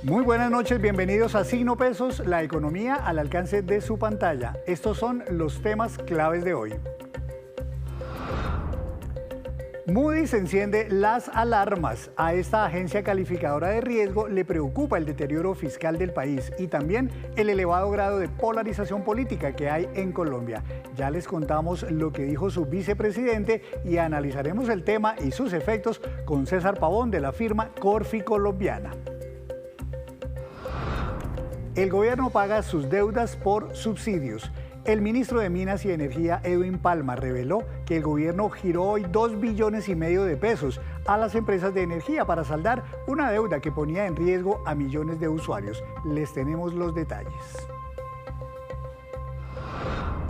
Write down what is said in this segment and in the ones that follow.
Muy buenas noches, bienvenidos a Signo Pesos, la economía al alcance de su pantalla. Estos son los temas claves de hoy. Moody's enciende las alarmas. A esta agencia calificadora de riesgo le preocupa el deterioro fiscal del país y también el elevado grado de polarización política que hay en Colombia. Ya les contamos lo que dijo su vicepresidente y analizaremos el tema y sus efectos con César Pavón de la firma Corfi Colombiana. El gobierno paga sus deudas por subsidios. El ministro de Minas y Energía, Edwin Palma, reveló que el gobierno giró hoy 2,5 billones de pesos a las empresas de energía para saldar una deuda que ponía en riesgo a millones de usuarios. Les tenemos los detalles.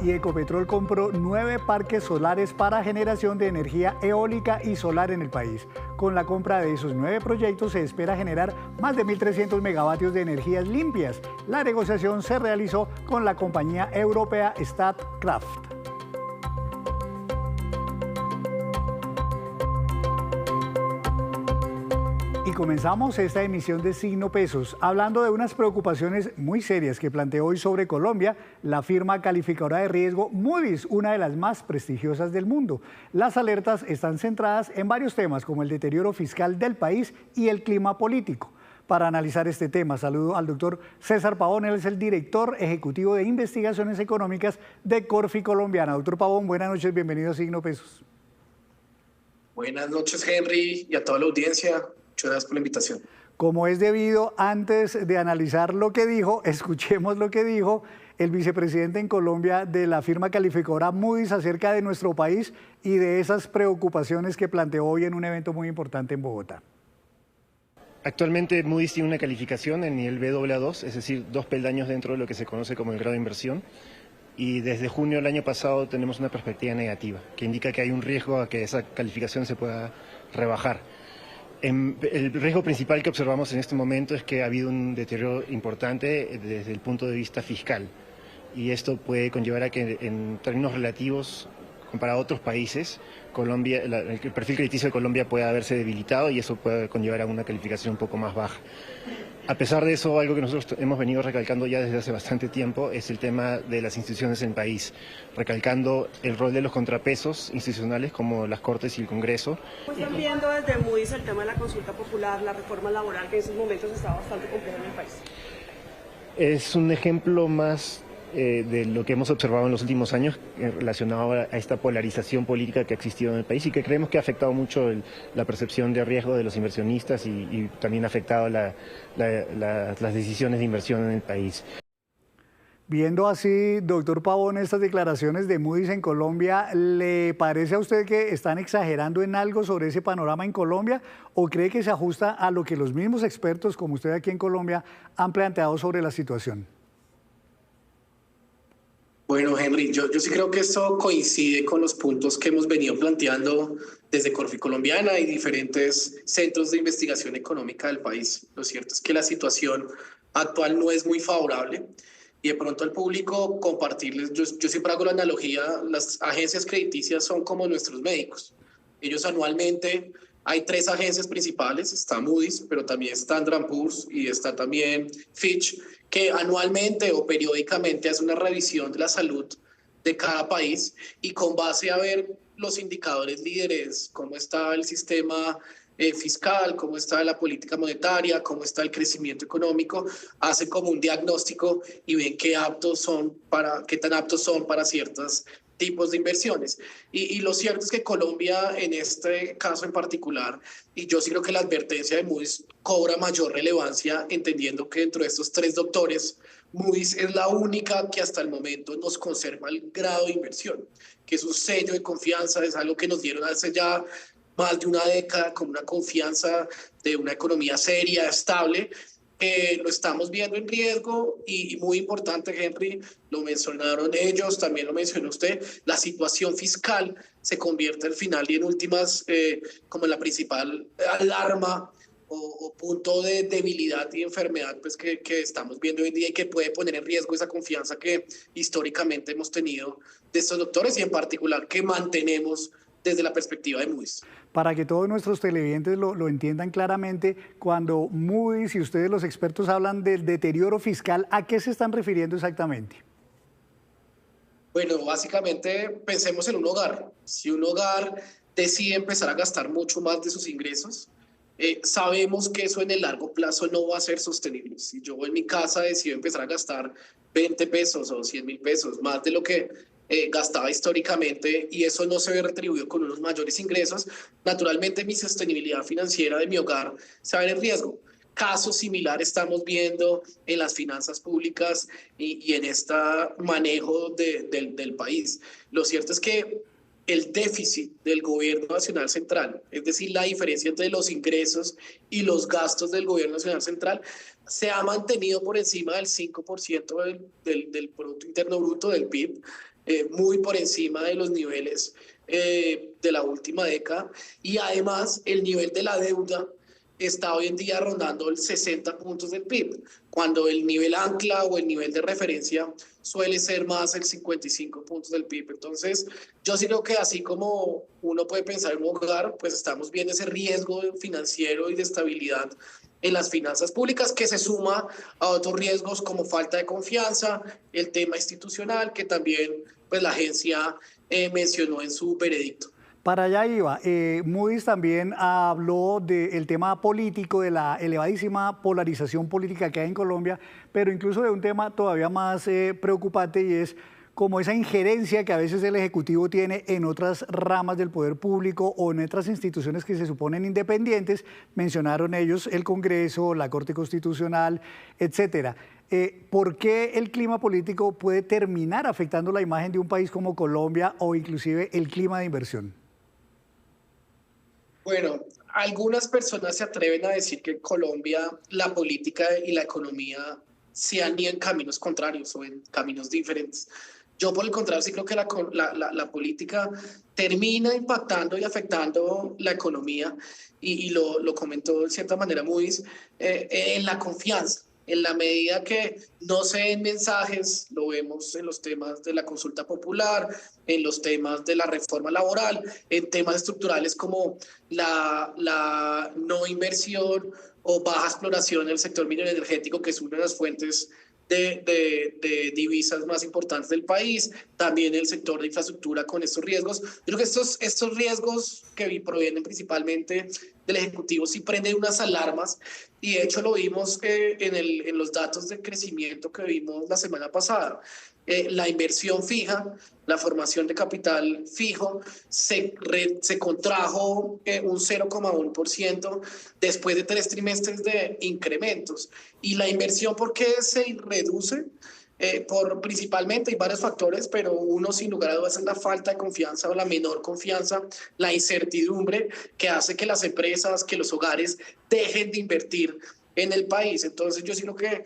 Y Ecopetrol compró 9 parques solares para generación de energía eólica y solar en el país. Con la compra de esos 9 proyectos se espera generar más de 1.300 megavatios de energías limpias. La negociación se realizó con la compañía europea Statkraft. Y comenzamos esta emisión de Signo Pesos hablando de unas preocupaciones muy serias que planteó hoy sobre Colombia la firma calificadora de riesgo Moody's, una de las más prestigiosas del mundo. Las alertas están centradas en varios temas como el deterioro fiscal del país y el clima político. Para analizar este tema, saludo al doctor César Pavón, él es el director ejecutivo de investigaciones económicas de Corfi Colombiana. Doctor Pavón, buenas noches, bienvenido a Signo Pesos. Buenas noches, Henry, y a toda la audiencia. Muchas gracias por la invitación. Como es debido, antes de analizar lo que dijo, escuchemos lo que dijo el vicepresidente en Colombia de la firma calificadora Moody's acerca de nuestro país y de esas preocupaciones que planteó hoy en un evento muy importante en Bogotá. Actualmente Moody's tiene una calificación en nivel Baa2, es decir, 2 peldaños dentro de lo que se conoce como el grado de inversión. Y desde junio del año pasado tenemos una perspectiva negativa, que indica que hay un riesgo a que esa calificación se pueda rebajar. El riesgo principal que observamos en este momento es que ha habido un deterioro importante desde el punto de vista fiscal y esto puede conllevar a que en términos relativos, comparado a otros países, Colombia, el perfil crediticio de Colombia pueda haberse debilitado y eso puede conllevar a una calificación un poco más baja. A pesar de eso, algo que nosotros hemos venido recalcando ya desde hace bastante tiempo es el tema de las instituciones en el país, recalcando el rol de los contrapesos institucionales como las Cortes y el Congreso. Están viendo desde Moody's el tema de la consulta popular, la reforma laboral, que en esos momentos está bastante compleja en el país. Es un ejemplo más de lo que hemos observado en los últimos años relacionado a esta polarización política que ha existido en el país y que creemos que ha afectado mucho la percepción de riesgo de los inversionistas y también ha afectado las decisiones de inversión en el país. Viendo así, doctor Pavón, estas declaraciones de Moody's en Colombia, ¿le parece a usted que están exagerando en algo sobre ese panorama en Colombia o cree que se ajusta a lo que los mismos expertos, como usted aquí en Colombia, han planteado sobre la situación? Bueno, Henry, yo sí creo que esto coincide con los puntos que hemos venido planteando desde Corfi Colombiana y diferentes centros de investigación económica del país. Lo cierto es que la situación actual no es muy favorable y de pronto al público compartirles, yo siempre hago la analogía, las agencias crediticias son como nuestros médicos. Ellos anualmente, hay 3 agencias principales, está Moody's, pero también Standard & Poor's y está también Fitch, que anualmente o periódicamente hace una revisión de la salud de cada país y con base a ver los indicadores líderes, cómo está el sistema fiscal, cómo está la política monetaria, cómo está el crecimiento económico, hace como un diagnóstico y ven qué tan aptos son para ciertos tipos de inversiones. Y lo cierto es que Colombia, en este caso en particular, y yo sí creo que la advertencia de Moody's cobra mayor relevancia, entendiendo que dentro de estos 3 doctores, Moody's es la única que hasta el momento nos conserva el grado de inversión, que es un sello de confianza, es algo que nos dieron hace ya más de una década, con una confianza de una economía seria, estable. Lo estamos viendo en riesgo y muy importante, Henry, lo mencionaron ellos, también lo mencionó usted, la situación fiscal se convierte al final y en últimas como la principal alarma o punto de debilidad y enfermedad pues, que estamos viendo hoy en día y que puede poner en riesgo esa confianza que históricamente hemos tenido de estos doctores y en particular que mantenemos desde la perspectiva de Moody's. Para que todos nuestros televidentes lo entiendan claramente, cuando Moody's y ustedes los expertos hablan del deterioro fiscal, ¿a qué se están refiriendo exactamente? Bueno, básicamente pensemos en un hogar. Si un hogar decide empezar a gastar mucho más de sus ingresos, sabemos que eso en el largo plazo no va a ser sostenible. Si yo en mi casa decido empezar a gastar 20 pesos o 100.000 pesos, más de lo que gastaba históricamente, y eso no se ve retribuido con unos mayores ingresos, naturalmente mi sostenibilidad financiera de mi hogar se va a ver en riesgo. Casos similares estamos viendo en las finanzas públicas y en este manejo del país. Lo cierto es que el déficit del gobierno nacional central, es decir, la diferencia entre los ingresos y los gastos del gobierno nacional central, se ha mantenido por encima del 5% del Producto Interno Bruto, del PIB, muy por encima de los niveles de la última década, y además el nivel de la deuda está hoy en día rondando el 60 puntos del PIB, cuando el nivel ancla o el nivel de referencia suele ser más el 55 puntos del PIB. Entonces, yo sí creo que así como uno puede pensar en un hogar, pues estamos viendo ese riesgo financiero y de estabilidad en las finanzas públicas, que se suma a otros riesgos como falta de confianza, el tema institucional, que también pues, la agencia mencionó en su veredicto. Para allá iba. Moody's también habló del tema político, de la elevadísima polarización política que hay en Colombia, pero incluso de un tema todavía más preocupante, y es como esa injerencia que a veces el Ejecutivo tiene en otras ramas del poder público o en otras instituciones que se suponen independientes. Mencionaron ellos el Congreso, la Corte Constitucional, etcétera. ¿Por qué el clima político puede terminar afectando la imagen de un país como Colombia o inclusive el clima de inversión? Bueno, algunas personas se atreven a decir que en Colombia la política y la economía se han ido en caminos contrarios o en caminos diferentes. Yo, por el contrario, sí creo que la política termina impactando y afectando la economía, y lo comentó de cierta manera Moody's, en la confianza. En la medida que no se den mensajes, lo vemos en los temas de la consulta popular, en los temas de la reforma laboral, en temas estructurales como la no inversión o baja exploración en el sector minero energético, que es una de las fuentes de divisas más importantes del país, también el sector de infraestructura con estos riesgos. Yo creo que estos riesgos que provienen principalmente del Ejecutivo sí prenden unas alarmas, y de hecho lo vimos en los datos de crecimiento que vimos la semana pasada. La inversión fija, la formación de capital fijo, se contrajo un 0,1% después de 3 trimestres de incrementos. ¿Y la inversión por qué se reduce? Principalmente hay varios factores, pero uno sin lugar a dudas es la falta de confianza o la menor confianza, la incertidumbre que hace que las empresas, que los hogares dejen de invertir en el país. Entonces yo sí creo que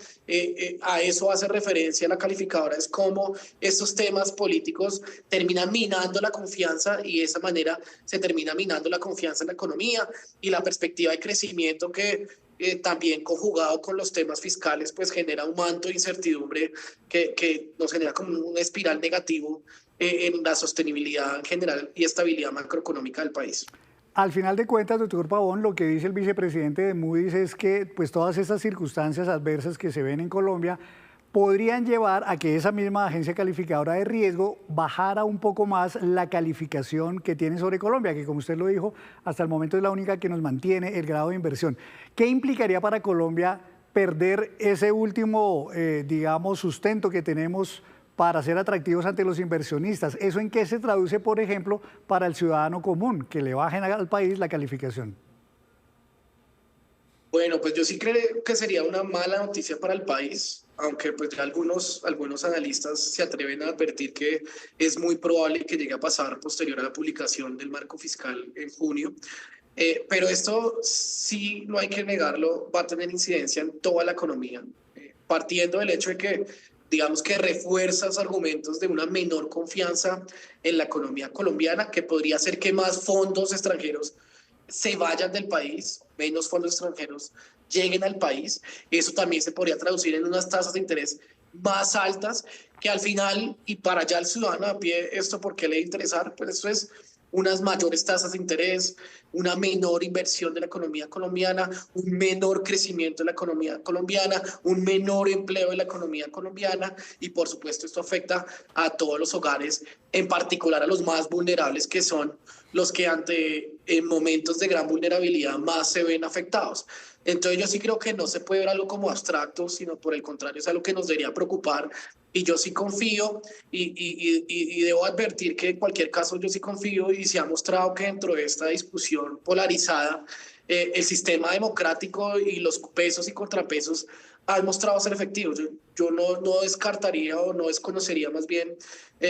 a eso hace referencia la calificadora, es cómo estos temas políticos terminan minando la confianza, y de esa manera se termina minando la confianza en la economía y la perspectiva de crecimiento, que también conjugado con los temas fiscales pues genera un manto de incertidumbre que nos genera como una espiral negativo en la sostenibilidad en general y estabilidad macroeconómica del país. Al final de cuentas, doctor Pavón, lo que dice el vicepresidente de Moody's es que pues, todas estas circunstancias adversas que se ven en Colombia podrían llevar a que esa misma agencia calificadora de riesgo bajara un poco más la calificación que tiene sobre Colombia, que como usted lo dijo, hasta el momento es la única que nos mantiene el grado de inversión. ¿Qué implicaría para Colombia perder ese último, digamos, sustento que tenemos para ser atractivos ante los inversionistas? ¿Eso en qué se traduce, por ejemplo, para el ciudadano común, que le bajen al país la calificación? Bueno, pues yo sí creo que sería una mala noticia para el país, aunque pues ya algunos analistas se atreven a advertir que es muy probable que llegue a pasar posterior a la publicación del marco fiscal en junio. Pero esto sí, no hay que negarlo, va a tener incidencia en toda la economía, partiendo del hecho de que, digamos que refuerza los argumentos de una menor confianza en la economía colombiana, que podría hacer que más fondos extranjeros se vayan del país, menos fondos extranjeros lleguen al país. Eso también se podría traducir en unas tasas de interés más altas, que al final, y para allá el ciudadano a pie, ¿esto por qué le debe interesar? Pues esto es unas mayores tasas de interés, una menor inversión de la economía colombiana, un menor crecimiento de la economía colombiana, un menor empleo de la economía colombiana y por supuesto esto afecta a todos los hogares, en particular a los más vulnerables que son los que en momentos de gran vulnerabilidad más se ven afectados. Entonces yo sí creo que no se puede ver algo como abstracto, sino por el contrario es algo que nos debería preocupar y yo sí confío y debo advertir que en cualquier caso yo sí confío y se ha mostrado que dentro de esta discusión polarizada el sistema democrático y los pesos y contrapesos han mostrado ser efectivos. Yo no descartaría o no desconocería más bien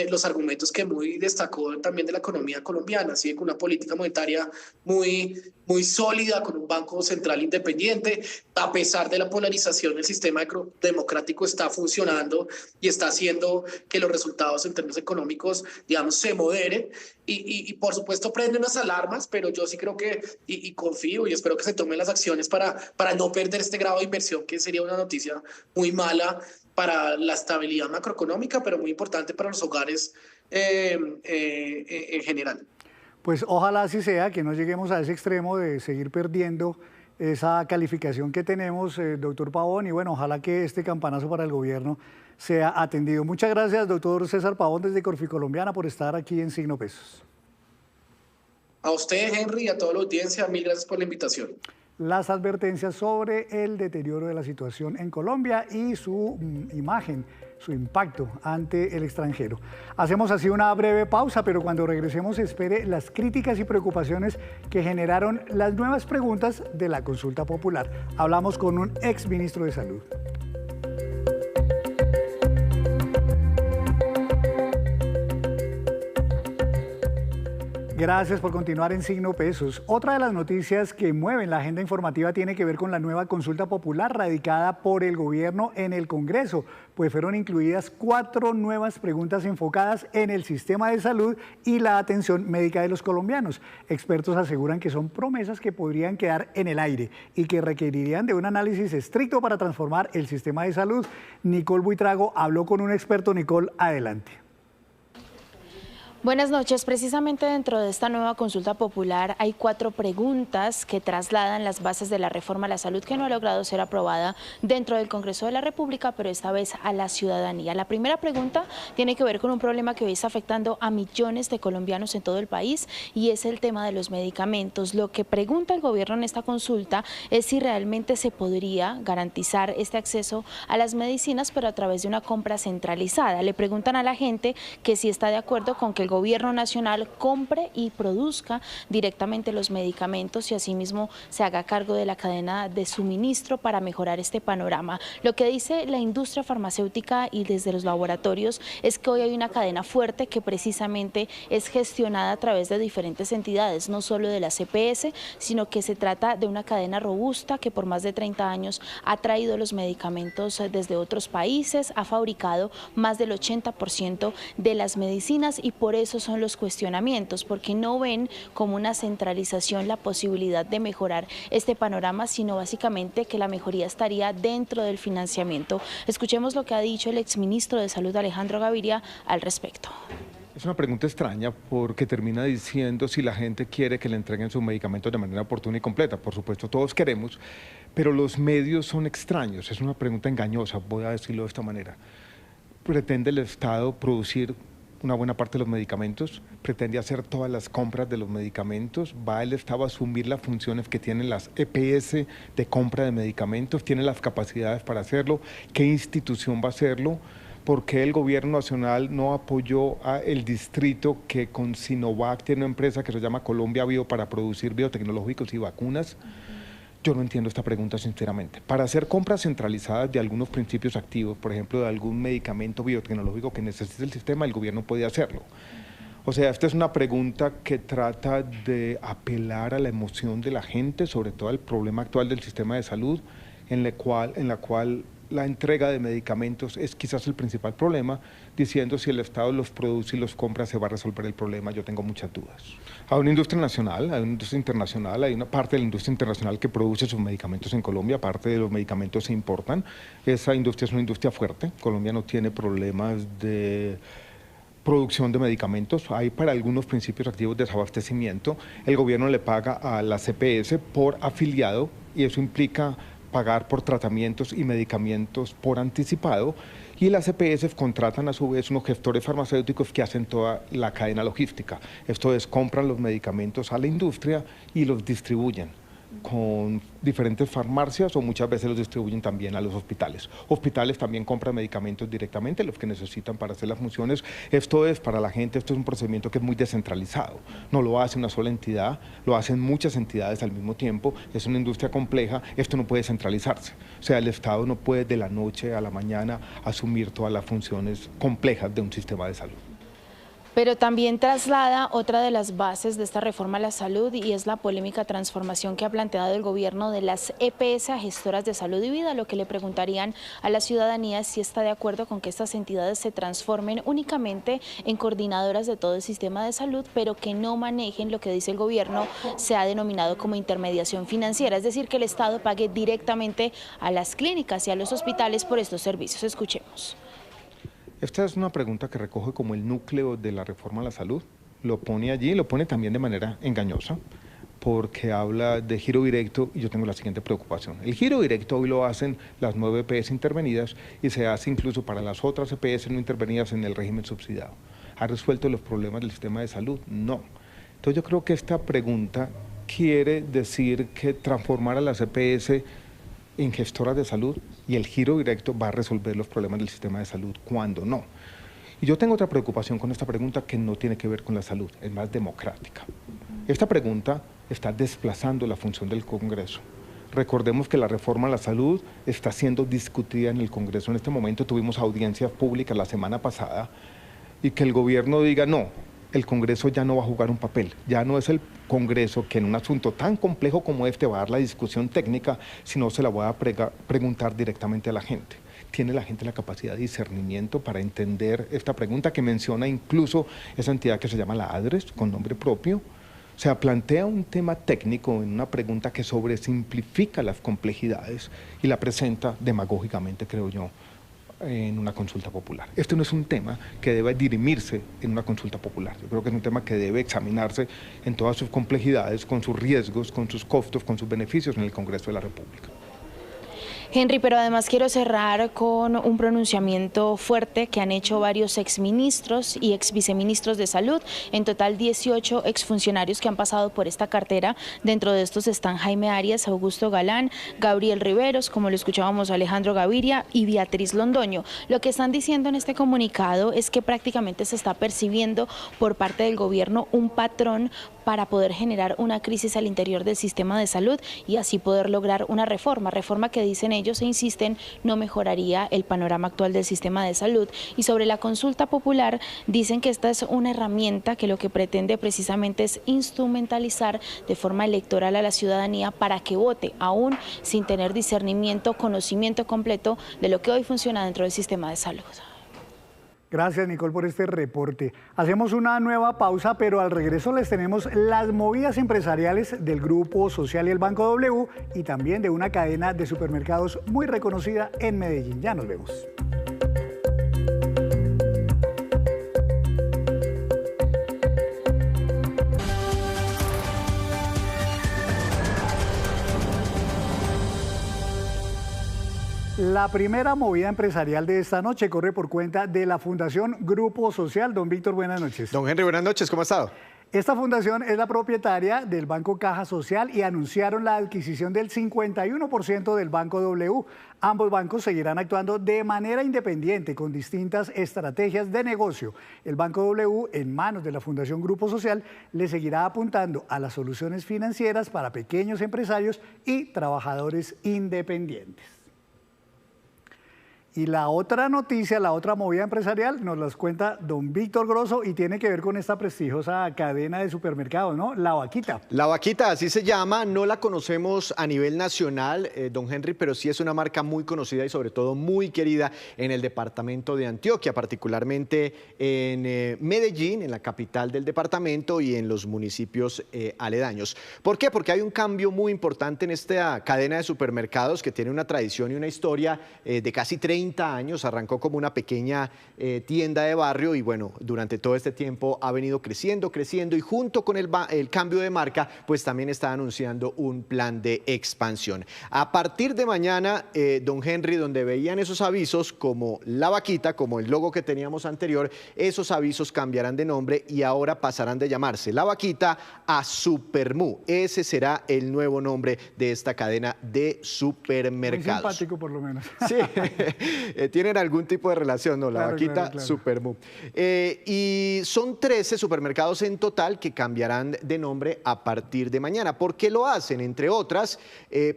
los argumentos que muy destacó también de la economía colombiana, ¿sí? Con una política monetaria muy sólida, con un banco central independiente, a pesar de la polarización, el sistema democrático está funcionando y está haciendo que los resultados en términos económicos, digamos, se moderen y por supuesto prenden unas alarmas, pero yo sí creo que, y confío y espero que se tomen las acciones para no perder este grado de inversión, que sería una noticia muy mala para la estabilidad macroeconómica, pero muy importante para los hogares en general. Pues ojalá así sea, que no lleguemos a ese extremo de seguir perdiendo esa calificación que tenemos, doctor Pavón, y bueno, ojalá que este campanazo para el gobierno sea atendido. Muchas gracias, doctor César Pavón, desde Corficolombiana, por estar aquí en Signo Pesos. A usted, Henry, y a toda la audiencia, mil gracias por la invitación. Las advertencias sobre el deterioro de la situación en Colombia y su imagen, su impacto ante el extranjero. Hacemos así una breve pausa, pero cuando regresemos espere las críticas y preocupaciones que generaron las nuevas preguntas de la consulta popular. Hablamos con un ex ministro de Salud. Gracias por continuar en Signo Pesos. Otra de las noticias que mueven la agenda informativa tiene que ver con la nueva consulta popular radicada por el gobierno en el Congreso, pues fueron incluidas 4 nuevas preguntas enfocadas en el sistema de salud y la atención médica de los colombianos. Expertos aseguran que son promesas que podrían quedar en el aire y que requerirían de un análisis estricto para transformar el sistema de salud. Nicole Buitrago habló con un experto. Nicole, adelante. Buenas noches. Precisamente dentro de esta nueva consulta popular hay 4 preguntas que trasladan las bases de la reforma a la salud que no ha logrado ser aprobada dentro del Congreso de la República, pero esta vez a la ciudadanía. La primera pregunta tiene que ver con un problema que hoy está afectando a millones de colombianos en todo el país y es el tema de los medicamentos. Lo que pregunta el gobierno en esta consulta es si realmente se podría garantizar este acceso a las medicinas, pero a través de una compra centralizada. Le preguntan a la gente que si está de acuerdo con que el gobierno nacional compre y produzca directamente los medicamentos y asimismo se haga cargo de la cadena de suministro para mejorar este panorama. Lo que dice la industria farmacéutica y desde los laboratorios es que hoy hay una cadena fuerte que precisamente es gestionada a través de diferentes entidades, no solo de la CPS, sino que se trata de una cadena robusta que por más de 30 años ha traído los medicamentos desde otros países, ha fabricado más del 80% de las medicinas y por eso son los cuestionamientos, porque no ven como una centralización la posibilidad de mejorar este panorama, sino básicamente que la mejoría estaría dentro del financiamiento. Escuchemos lo que ha dicho el exministro de Salud Alejandro Gaviria al respecto. Es una pregunta extraña porque termina diciendo si la gente quiere que le entreguen sus medicamentos de manera oportuna y completa. Por supuesto, todos queremos, pero los medios son extraños. Es una pregunta engañosa, voy a decirlo de esta manera. ¿Pretende el Estado producir una buena parte de los medicamentos? ¿Pretende hacer todas las compras de los medicamentos? ¿Va el Estado a asumir las funciones que tienen las EPS de compra de medicamentos? ¿Tiene las capacidades para hacerlo? ¿Qué institución va a hacerlo? ¿Por qué el gobierno nacional no apoyó al distrito que con Sinovac tiene una empresa que se llama Colombia Bio para producir biotecnológicos y vacunas? Yo no entiendo esta pregunta sinceramente. Para hacer compras centralizadas de algunos principios activos, por ejemplo, de algún medicamento biotecnológico que necesite el sistema, el gobierno puede hacerlo. O sea, esta es una pregunta que trata de apelar a la emoción de la gente, sobre todo al problema actual del sistema de salud, en la cual la entrega de medicamentos es quizás el principal problema, diciendo si el Estado los produce y los compra se va a resolver el problema. Yo tengo muchas dudas. Hay una industria nacional, hay una industria internacional, hay una parte de la industria internacional que produce sus medicamentos en Colombia, parte de los medicamentos se importan. Esa industria es una industria fuerte. Colombia no tiene problemas de producción de medicamentos. Hay para algunos principios activos de desabastecimiento. El gobierno le paga a la CPS por afiliado y eso implica pagar por tratamientos y medicamentos por anticipado. Y las EPS contratan a su vez unos gestores farmacéuticos que hacen toda la cadena logística. Esto es, compran los medicamentos a la industria y los distribuyen con diferentes farmacias o muchas veces los distribuyen también a los hospitales. Hospitales también compran medicamentos directamente, los que necesitan para hacer las funciones. Esto es, para la gente, esto es un procedimiento que es muy descentralizado. No lo hace una sola entidad, lo hacen muchas entidades al mismo tiempo. Es una industria compleja, esto no puede centralizarse. O sea, el Estado no puede de la noche a la mañana asumir todas las funciones complejas de un sistema de salud. Pero también traslada otra de las bases de esta reforma a la salud y es la polémica transformación que ha planteado el gobierno de las EPS a gestoras de salud y vida. Lo que le preguntarían a la ciudadanía es si está de acuerdo con que estas entidades se transformen únicamente en coordinadoras de todo el sistema de salud, pero que no manejen lo que dice el gobierno se ha denominado como intermediación financiera, es decir, que el Estado pague directamente a las clínicas y a los hospitales por estos servicios. Escuchemos. Esta es una pregunta que recoge como el núcleo de la reforma a la salud. Lo pone allí, lo pone también de manera engañosa, porque habla de giro directo y yo tengo la siguiente preocupación. El giro directo hoy lo hacen las 9 EPS intervenidas y se hace incluso para las otras EPS no intervenidas en el régimen subsidiado. ¿Ha resuelto los problemas del sistema de salud? No. Entonces yo creo que esta pregunta quiere decir que transformar a las EPS en gestoras de salud y el giro directo va a resolver los problemas del sistema de salud, cuando no. Y yo tengo otra preocupación con esta pregunta que no tiene que ver con la salud, es más democrática. Esta pregunta está desplazando la función del Congreso. Recordemos que la reforma a la salud está siendo discutida en el Congreso en este momento. Tuvimos audiencias públicas la semana pasada y que el gobierno diga no, el Congreso ya no va a jugar un papel, ya no es el Congreso que en un asunto tan complejo como este va a dar la discusión técnica, sino se la va a preguntar directamente a la gente. ¿Tiene la gente la capacidad de discernimiento para entender esta pregunta que menciona incluso esa entidad que se llama la ADRES, con nombre propio? O sea, plantea un tema técnico en una pregunta que sobresimplifica las complejidades y la presenta demagógicamente, creo yo, en una consulta popular. Esto no es un tema que debe dirimirse en una consulta popular. Yo creo que es un tema que debe examinarse en todas sus complejidades, con sus riesgos, con sus costos, con sus beneficios en el Congreso de la República. Henry, pero además quiero cerrar con un pronunciamiento fuerte que han hecho varios exministros y exviceministros de salud, en total 18 exfuncionarios que han pasado por esta cartera. Dentro de estos están Jaime Arias, Augusto Galán, Gabriel Riveros, como lo escuchábamos, Alejandro Gaviria y Beatriz Londoño. Lo que están diciendo en este comunicado es que prácticamente se está percibiendo por parte del gobierno un patrón para poder generar una crisis al interior del sistema de salud y así poder lograr una reforma que dicen ellos e insisten no mejoraría el panorama actual del sistema de salud. Y sobre la consulta popular dicen que esta es una herramienta que lo que pretende precisamente es instrumentalizar de forma electoral a la ciudadanía para que vote, aún sin tener discernimiento, conocimiento completo de lo que hoy funciona dentro del sistema de salud. Gracias, Nicole, por este reporte. Hacemos una nueva pausa, pero al regreso les tenemos las movidas empresariales del Grupo Social y el Banco W y también de una cadena de supermercados muy reconocida en Medellín. Ya nos vemos. La primera movida empresarial de esta noche corre por cuenta de la Fundación Grupo Social. Don Víctor, buenas noches. Don Henry, buenas noches, ¿cómo ha estado? Esta fundación es la propietaria del Banco Caja Social y anunciaron la adquisición del 51% del Banco W. Ambos bancos seguirán actuando de manera independiente con distintas estrategias de negocio. El Banco W, en manos de la Fundación Grupo Social, le seguirá apuntando a las soluciones financieras para pequeños empresarios y trabajadores independientes. Y la otra noticia, la otra movida empresarial, nos las cuenta don Víctor Grosso y tiene que ver con esta prestigiosa cadena de supermercados, ¿no? La Vaquita. La Vaquita, así se llama, no la conocemos a nivel nacional, don Henry, pero sí es una marca muy conocida y sobre todo muy querida en el departamento de Antioquia, particularmente en Medellín, en la capital del departamento y en los municipios aledaños. ¿Por qué? Porque hay un cambio muy importante en esta cadena de supermercados que tiene una tradición y una historia de casi 30 30 años, arrancó como una pequeña tienda de barrio y bueno, durante todo este tiempo ha venido creciendo y junto con el cambio de marca, pues también está anunciando un plan de expansión. A partir de mañana, don Henry, donde veían esos avisos como La Vaquita, como el logo que teníamos anterior, esos avisos cambiarán de nombre y ahora pasarán de llamarse La Vaquita a Supermu. Ese será el nuevo nombre de esta cadena de supermercados. Muy simpático por lo menos. Sí, tienen algún tipo de relación, ¿no? La Vaquita, claro. Supermu. Y son 13 supermercados en total que cambiarán de nombre a partir de mañana. ¿Por qué lo hacen? Entre otras,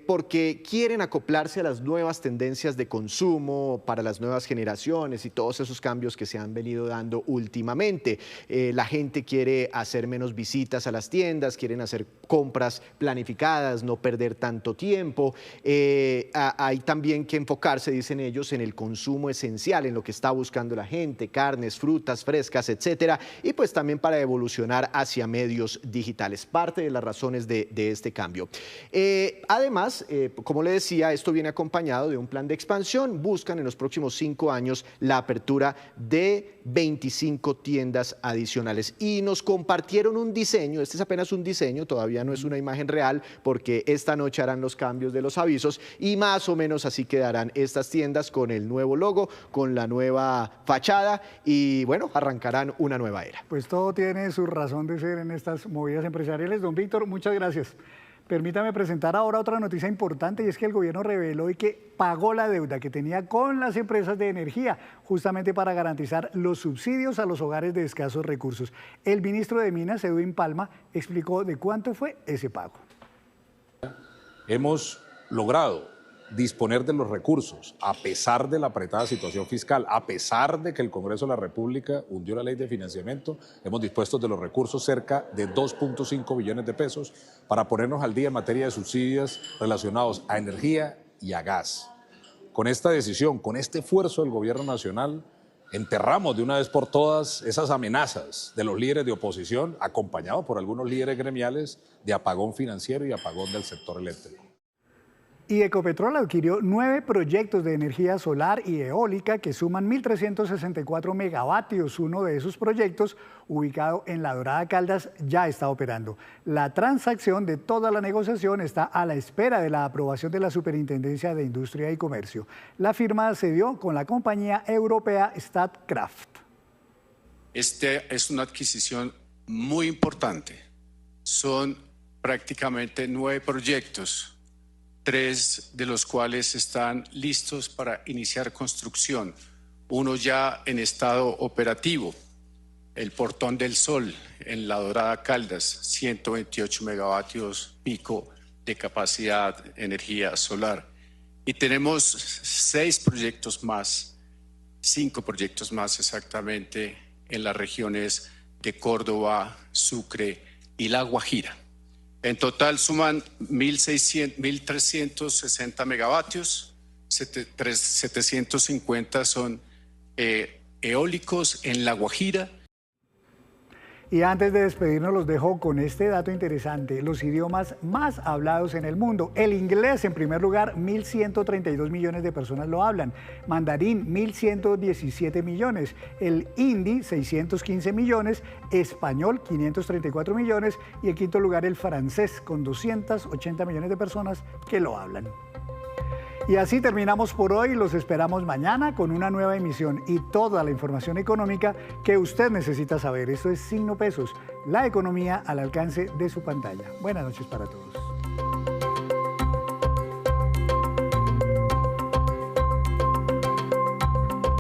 porque quieren acoplarse a las nuevas tendencias de consumo para las nuevas generaciones y todos esos cambios que se han venido dando últimamente. La gente quiere hacer menos visitas a las tiendas, quieren hacer compras planificadas, no perder tanto tiempo. Hay también que enfocarse, dicen ellos, en el consumo esencial, en lo que está buscando la gente, carnes, frutas frescas, etcétera, y pues también para evolucionar hacia medios digitales, parte de las razones de este cambio. Además, como le decía, esto viene acompañado de un plan de expansión. Buscan en los próximos 5 años la apertura de 25 tiendas adicionales y nos compartieron un diseño. Este es apenas un diseño, todavía no es una imagen real porque esta noche harán los cambios de los avisos y más o menos así quedarán estas tiendas con el nuevo logo, con la nueva fachada y bueno, arrancarán una nueva era. Pues todo tiene su razón de ser en estas movidas empresariales. Don Víctor, muchas gracias. Permítame presentar ahora otra noticia importante y es que el gobierno reveló hoy que pagó la deuda que tenía con las empresas de energía justamente para garantizar los subsidios a los hogares de escasos recursos. El ministro de Minas, Edwin Palma, explicó de cuánto fue ese pago. Hemos logrado disponer de los recursos, a pesar de la apretada situación fiscal, a pesar de que el Congreso de la República hundió la ley de financiamiento, hemos dispuesto de los recursos cerca de 2.5 billones de pesos para ponernos al día en materia de subsidios relacionados a energía y a gas. Con esta decisión, con este esfuerzo del Gobierno Nacional, enterramos de una vez por todas esas amenazas de los líderes de oposición, acompañados por algunos líderes gremiales, de apagón financiero y apagón del sector eléctrico. Y Ecopetrol adquirió 9 proyectos de energía solar y eólica que suman 1.364 megavatios. Uno de esos proyectos, ubicado en La Dorada Caldas, ya está operando. La transacción de toda la negociación está a la espera de la aprobación de la Superintendencia de Industria y Comercio. La firma se dio con la compañía europea Statkraft. Esta es una adquisición muy importante. Son prácticamente 9 proyectos. 3 de los cuales están listos para iniciar construcción, uno ya en estado operativo, el Portón del Sol en La Dorada Caldas, 128 megavatios pico de capacidad de energía solar. Y tenemos 6 proyectos más, 5 proyectos más exactamente, en las regiones de Córdoba, Sucre y La Guajira. En total suman 1.360 megavatios, 750 son eólicos en La Guajira. Y antes de despedirnos los dejo con este dato interesante, los idiomas más hablados en el mundo. El inglés en primer lugar, 1.132 millones de personas lo hablan. Mandarín, 1.117 millones. El hindi, 615 millones. Español, 534 millones. Y en quinto lugar el francés, con 280 millones de personas que lo hablan. Y así terminamos por hoy. Los esperamos mañana con una nueva emisión y toda la información económica que usted necesita saber. Esto es Signo Pesos, la economía al alcance de su pantalla. Buenas noches para todos.